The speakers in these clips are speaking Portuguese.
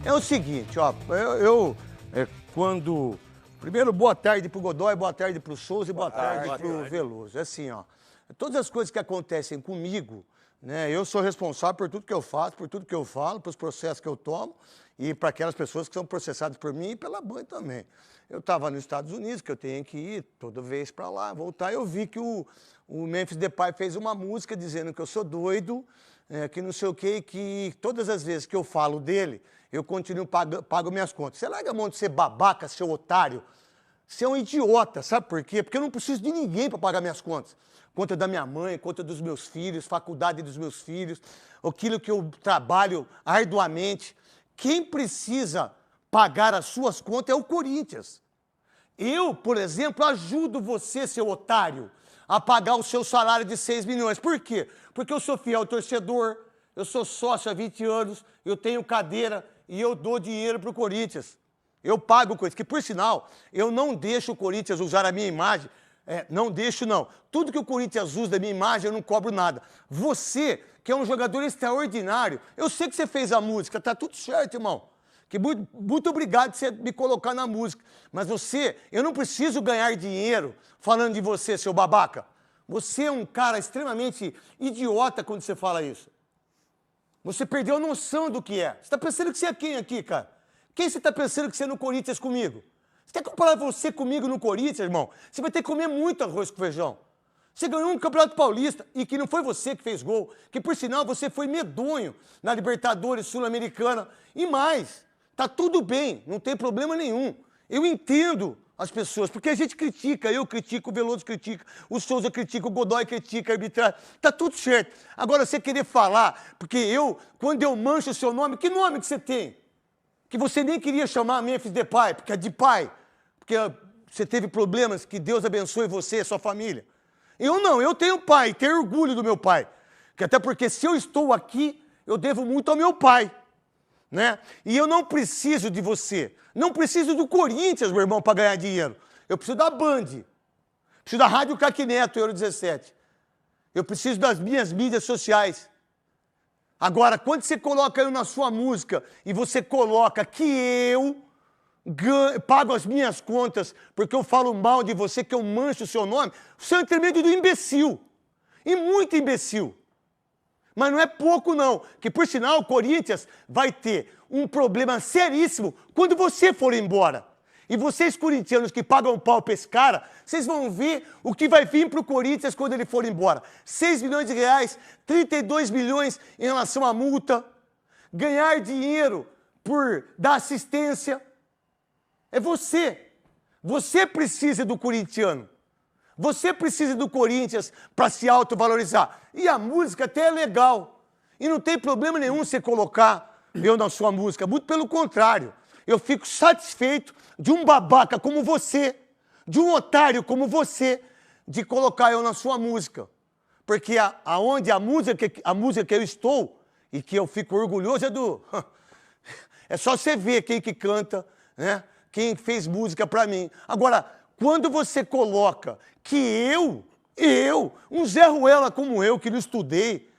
É o seguinte, ó, quando... Primeiro, boa tarde pro Godoy, boa tarde pro Souza e boa tarde pro Veloso. É assim, ó, todas as coisas que acontecem comigo, né, eu sou responsável por tudo que eu faço, por tudo que eu falo, pelos processos que eu tomo e para aquelas pessoas que são processadas por mim e pela Band também. Eu estava nos Estados Unidos, que eu tenho que ir toda vez para lá, voltar, eu vi que o Memphis Depay fez uma música dizendo que eu sou doido, que não sei o quê, e que todas as vezes que eu falo dele, eu continuo pago minhas contas. Você larga a mão de ser babaca, seu otário. Você é um idiota, sabe por quê? Porque eu não preciso de ninguém para pagar minhas contas. Conta da minha mãe, conta dos meus filhos, faculdade dos meus filhos, aquilo que eu trabalho arduamente. Quem precisa pagar as suas contas é o Corinthians. Eu, por exemplo, ajudo você, seu otário, a pagar o seu salário de 6 milhões. Por quê? Porque eu sou fiel torcedor, eu sou sócio há 20 anos, eu tenho cadeira e eu dou dinheiro para o Corinthians. Eu pago o Corinthians, que por sinal, eu não deixo o Corinthians usar a minha imagem. Não deixo, não. Tudo que o Corinthians usa da minha imagem, eu não cobro nada. Você, que é um jogador extraordinário, eu sei que você fez a música, tá tudo certo, irmão. Que muito obrigado por você me colocar na música. Mas você, eu não preciso ganhar dinheiro falando de você, seu babaca. Você é um cara extremamente idiota quando você fala isso. Você perdeu a noção do que é. Você está pensando que você é quem aqui, cara? Quem você está pensando que você é no Corinthians comigo? Você quer comparar você comigo no Corinthians, irmão? Você vai ter que comer muito arroz com feijão. Você ganhou um Campeonato Paulista e que não foi você que fez gol, que por sinal você foi medonho na Libertadores Sul-Americana e mais. Tá tudo bem, não tem problema nenhum. Eu entendo as pessoas, porque a gente critica, eu critico, o Veloso critica, o Souza critica, o Godoy critica, a arbitragem, tá tudo certo. Agora, você querer falar, porque quando eu mancho o seu nome, que nome que você tem? Que você nem queria chamar Memphis Depay, porque é de pai, porque você teve problemas, que Deus abençoe você e sua família. Eu não, eu tenho pai, tenho orgulho do meu pai. Que até porque se eu estou aqui, eu devo muito ao meu pai. Né? E eu não preciso de você, não preciso do Corinthians, meu irmão, para ganhar dinheiro. Eu preciso da Band, preciso da Rádio Craque Neto, Euro 17. Eu preciso das minhas mídias sociais. Agora, quando você coloca eu na sua música e você coloca que eu pago as minhas contas porque eu falo mal de você, que eu mancho o seu nome, você é um intermédio do imbecil. E muito imbecil. Mas não é pouco, não. Que, por sinal, o Corinthians vai ter um problema seríssimo quando você for embora. E vocês, corintianos, que pagam pau pra esse cara, vocês vão ver o que vai vir pro Corinthians quando ele for embora. 6 milhões de reais, 32 milhões em relação à multa, ganhar dinheiro por dar assistência. É você. Você precisa do corintiano. Você precisa do Corinthians para se autovalorizar. E a música até é legal. E não tem problema nenhum você colocar eu na sua música. Muito pelo contrário. Eu fico satisfeito de um babaca como você, de um otário como você, de colocar eu na sua música. Porque aonde a música que eu estou e que eu fico orgulhoso é do... É só você ver quem que canta, né? Quem fez música para mim. Agora, quando você coloca que um Zé Ruela como eu, que não estudei,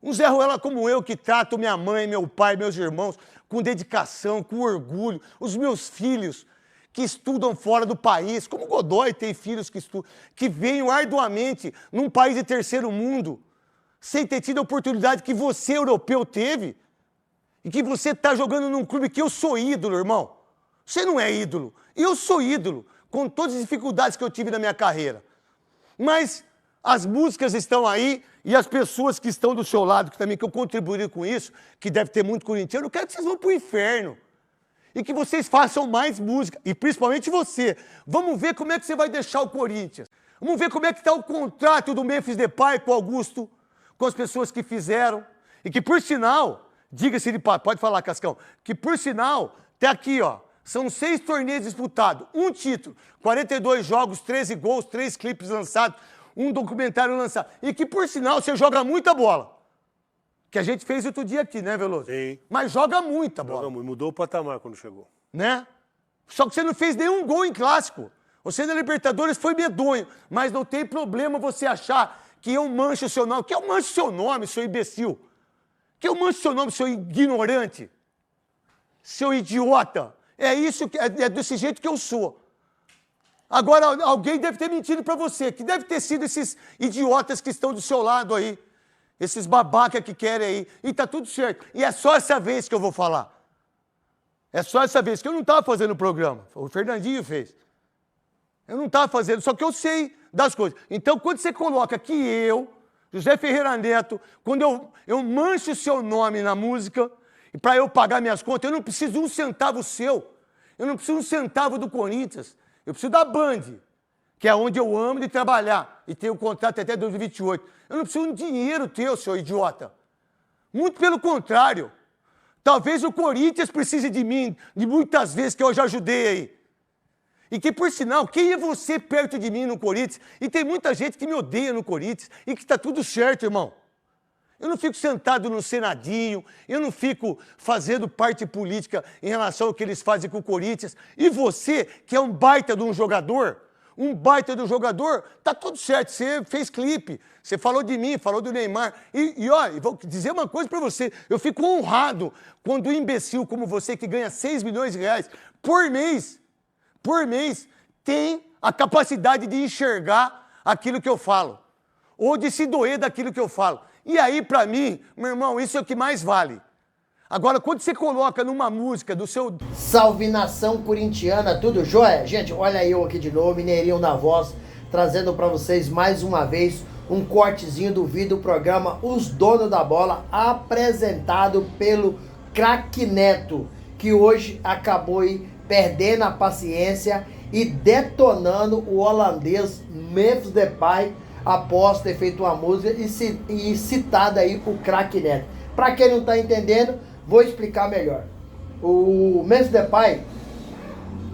um Zé Ruela como eu, que trato minha mãe, meu pai, meus irmãos com dedicação, com orgulho, os meus filhos que estudam fora do país, como o Godoy tem filhos que estudam, que venham arduamente num país de terceiro mundo, sem ter tido a oportunidade que você, europeu, teve, e que você está jogando num clube que eu sou ídolo, irmão. Você não é ídolo, eu sou ídolo, com todas as dificuldades que eu tive na minha carreira. Mas as músicas estão aí e as pessoas que estão do seu lado, que eu contribuí com isso, que deve ter muito corintiano, eu quero que vocês vão para o inferno. E que vocês façam mais música, e principalmente você. Vamos ver como é que você vai deixar o Corinthians. Vamos ver como é que está o contrato do Memphis Depay com o Augusto, com as pessoas que fizeram. E que, por sinal, diga-se de passagem, pode falar, Cascão, que, por sinal, tá aqui, ó. São 6 torneios disputados, um título, 42 jogos, 13 gols, 3 clipes lançados, um documentário lançado. E que, por sinal, você joga muita bola. Que a gente fez outro dia aqui, né, Veloso? Sim. Mas joga muita bola. Joga muito, mudou o patamar quando chegou. Né? Só que você não fez nenhum gol em clássico. Você na Libertadores foi medonho, mas não tem problema você achar que eu mancho o seu nome. Que eu mancho o seu nome, seu imbecil. Que eu mancho o seu nome, seu ignorante. seu idiota. É isso, é desse jeito que eu sou. Agora, alguém deve ter mentido para você, que deve ter sido esses idiotas que estão do seu lado aí, esses babacas que querem aí, e tá tudo certo. E é só essa vez que eu vou falar. É só essa vez, que eu não estava fazendo o programa, o Fernandinho fez. Eu não estava fazendo, só que eu sei das coisas. Então, quando você coloca que eu, José Ferreira Neto, quando eu mancho o seu nome na música, e para eu pagar minhas contas, eu não preciso de um centavo seu, eu não preciso de um centavo do Corinthians, eu preciso da Band, que é onde eu amo de trabalhar, e tenho o contrato até 2028. Eu não preciso de um dinheiro teu, seu idiota. Muito pelo contrário. Talvez o Corinthians precise de mim, de muitas vezes que eu já ajudei aí. E que, por sinal, quem é você perto de mim no Corinthians? E tem muita gente que me odeia no Corinthians e que está tudo certo, irmão. Eu não fico sentado no Senadinho, eu não fico fazendo parte política em relação ao que eles fazem com o Corinthians. E você, que é um baita de um jogador, tá tudo certo. Você fez clipe, você falou de mim, falou do Neymar. E olha, vou dizer uma coisa para você, eu fico honrado quando um imbecil como você, que ganha 6 milhões de reais por mês, tem a capacidade de enxergar aquilo que eu falo, ou de se doer daquilo que eu falo. E aí, para mim, meu irmão, isso é o que mais vale. Agora, quando você coloca numa música do seu... Salve nação corintiana, tudo jóia? Gente, olha eu aqui de novo, Mineirinho na voz, trazendo para vocês mais uma vez um cortezinho do vídeo do programa Os Donos da Bola, apresentado pelo Craque Neto, que hoje acabou aí perdendo a paciência e detonando o holandês Memphis Depay após ter feito uma música e citado aí o Craque Neto. Para quem não está entendendo, vou explicar melhor. O Memphis Depay,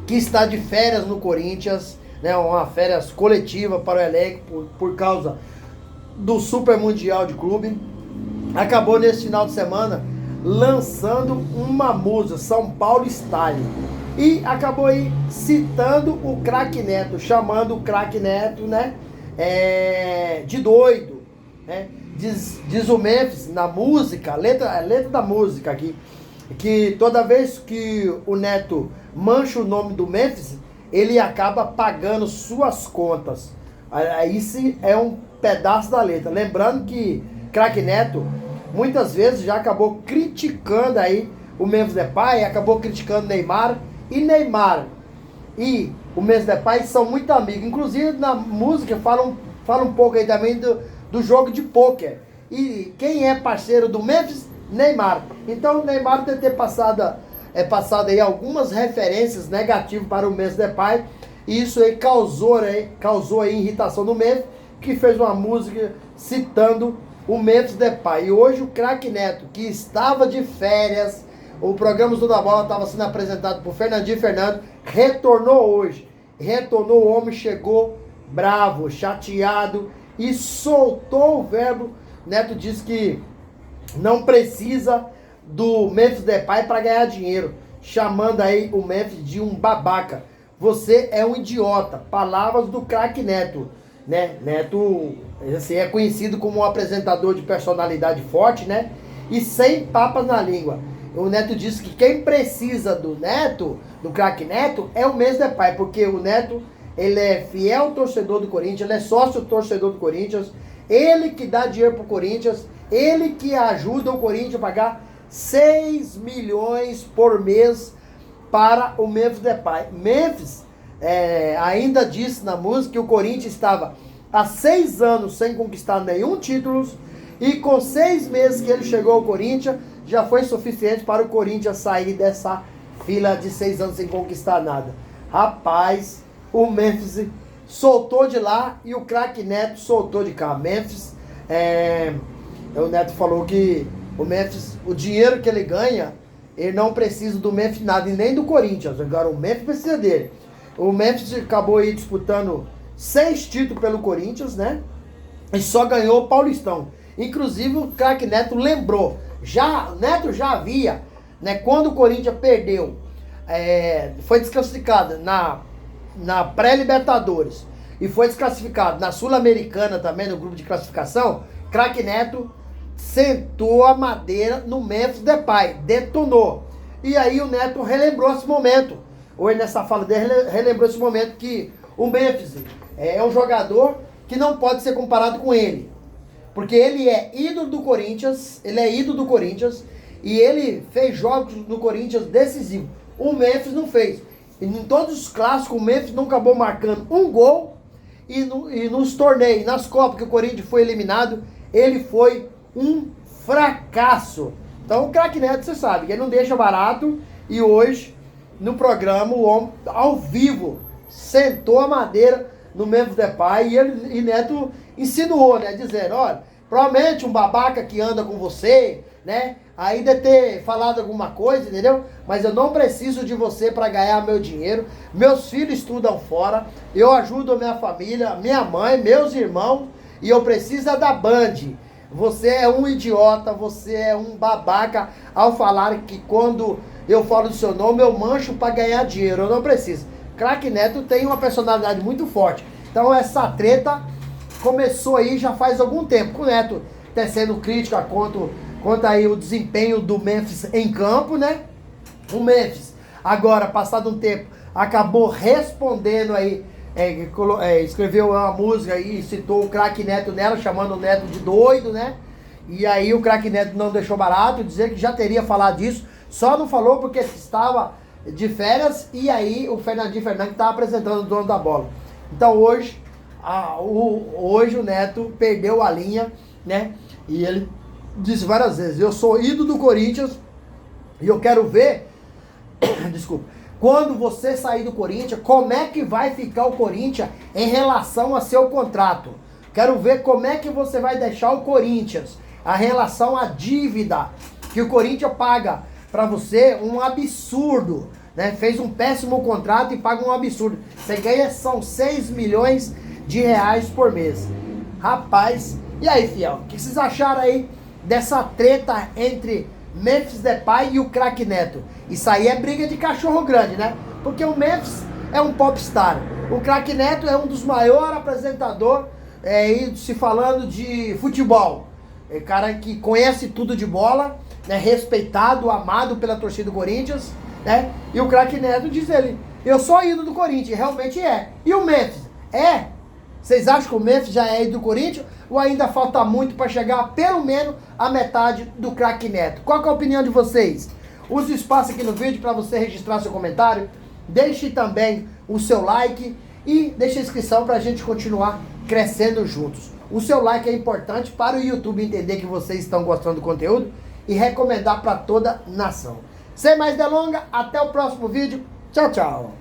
que está de férias no Corinthians, né, uma férias coletiva para o elenco por causa do Super Mundial de Clube, acabou nesse final de semana lançando uma música, São Paulo Style, e acabou aí citando o Craque Neto, chamando o Craque Neto, né, de doido, né? Diz o Memphis na música, a letra da música aqui, que toda vez que o Neto mancha o nome do Memphis, ele acaba pagando suas contas. Aí sim é um pedaço da letra. Lembrando que Craque Neto muitas vezes já acabou criticando aí o Memphis Depay, acabou criticando Neymar, e Neymar e o Memphis Depay são muito amigos. Inclusive na música fala um pouco aí também do jogo de pôquer. E quem é parceiro do Memphis? Neymar. Então o Neymar deve ter passado aí algumas referências negativas para o Memphis Depay. E isso aí causou aí irritação no Memphis, que fez uma música citando o Memphis Depay. E hoje o Craque Neto, que estava de férias, o programa Os Donos da Bola estava sendo apresentado por Fernandinho Fernando, retornou hoje. Retornou, o homem chegou bravo, chateado e soltou o verbo. Neto disse que não precisa do Memphis Depay para ganhar dinheiro, chamando aí o Memphis de um babaca. Você é um idiota. Palavras do Craque Neto, né? Neto assim, é conhecido como um apresentador de personalidade forte, né? E sem papas na língua. O Neto disse que quem precisa do Neto, do Craque Neto, é o Memphis Depay, porque o Neto, ele é fiel torcedor do Corinthians, ele é sócio torcedor do Corinthians, ele que dá dinheiro pro Corinthians, ele que ajuda o Corinthians a pagar 6 milhões por mês para o Memphis Depay. Memphis ainda disse na música que o Corinthians estava há 6 anos sem conquistar nenhum título, e com 6 meses que ele chegou ao Corinthians, já foi suficiente para o Corinthians sair dessa fila de 6 anos sem conquistar nada. Rapaz, o Memphis soltou de lá e o Craque Neto soltou de cá. Memphis, o Neto falou que o Memphis, o dinheiro que ele ganha, ele não precisa do Memphis nada, e nem do Corinthians. Agora o Memphis precisa dele. O Memphis acabou aí disputando 6 títulos pelo Corinthians, né? E só ganhou o Paulistão. Inclusive o Craque Neto lembrou. Neto já havia, né? Quando o Corinthians perdeu, foi desclassificado na pré-Libertadores e foi desclassificado na Sul-Americana também, no grupo de classificação, Craque Neto sentou a madeira no Memphis Depay, detonou. E aí o Neto relembrou esse momento. Hoje nessa fala dele, relembrou esse momento que o Memphis é um jogador que não pode ser comparado com ele. Porque ele é ídolo do Corinthians, e ele fez jogos no Corinthians decisivos. O Memphis não fez. Em todos os clássicos, o Memphis não acabou marcando um gol. E nos torneios, nas Copas que o Corinthians foi eliminado, ele foi um fracasso. Então o craque Neto, você sabe, que ele não deixa barato. E hoje, no programa, o homem, ao vivo, sentou a madeira no Memphis Depay e Neto insinuou, né? Dizendo, olha, provavelmente um babaca que anda com você, né? Aí deve ter falado alguma coisa, entendeu? Mas eu não preciso de você para ganhar meu dinheiro. Meus filhos estudam fora. Eu ajudo a minha família, minha mãe, meus irmãos. E eu preciso da Band. Você é um idiota, você é um babaca ao falar que quando eu falo do seu nome eu mancho para ganhar dinheiro. Eu não preciso. Craque Neto tem uma personalidade muito forte. Então essa treta começou aí já faz algum tempo. Com o Neto tecendo crítica quanto aí o desempenho do Memphis em campo, né? O Memphis, agora, passado um tempo, acabou respondendo aí, escreveu uma música e citou o craque Neto nela, chamando o Neto de doido, né? E aí o craque Neto não deixou barato, dizer que já teria falado disso, só não falou porque estava de férias, e aí o Fernandinho Fernandes estava apresentando o dono da bola. Então hoje o Neto perdeu a linha, né? E ele disse várias vezes, eu sou ídolo do Corinthians e eu quero ver, desculpa, quando você sair do Corinthians, como é que vai ficar o Corinthians em relação a seu contrato. Quero ver como é que você vai deixar o Corinthians, a relação à dívida que o Corinthians paga para você, um absurdo, né? Fez um péssimo contrato e paga um absurdo. Você ganha, são 6 milhões de reais por mês. Rapaz, e aí, fiel, o que vocês acharam aí dessa treta entre Memphis Depay e o craque Neto? Isso aí é briga de cachorro grande, né? Porque o Memphis é um popstar. O craque Neto é um dos maiores apresentadores, se falando de futebol. É cara que conhece tudo de bola, né? Respeitado, amado pela torcida do Corinthians, né? E o craque Neto diz ele, eu sou ídolo do Corinthians, realmente é. E o Memphis? É? Vocês acham que o Memphis já é ídolo do Corinthians? Ou ainda falta muito para chegar pelo menos a metade do craque Neto? Qual que é a opinião de vocês? Use o espaço aqui no vídeo para você registrar seu comentário. Deixe também o seu like e deixe a inscrição para a gente continuar crescendo juntos. O seu like é importante para o YouTube entender que vocês estão gostando do conteúdo e recomendar para toda a nação. Sem mais delongas, até o próximo vídeo. Tchau, tchau.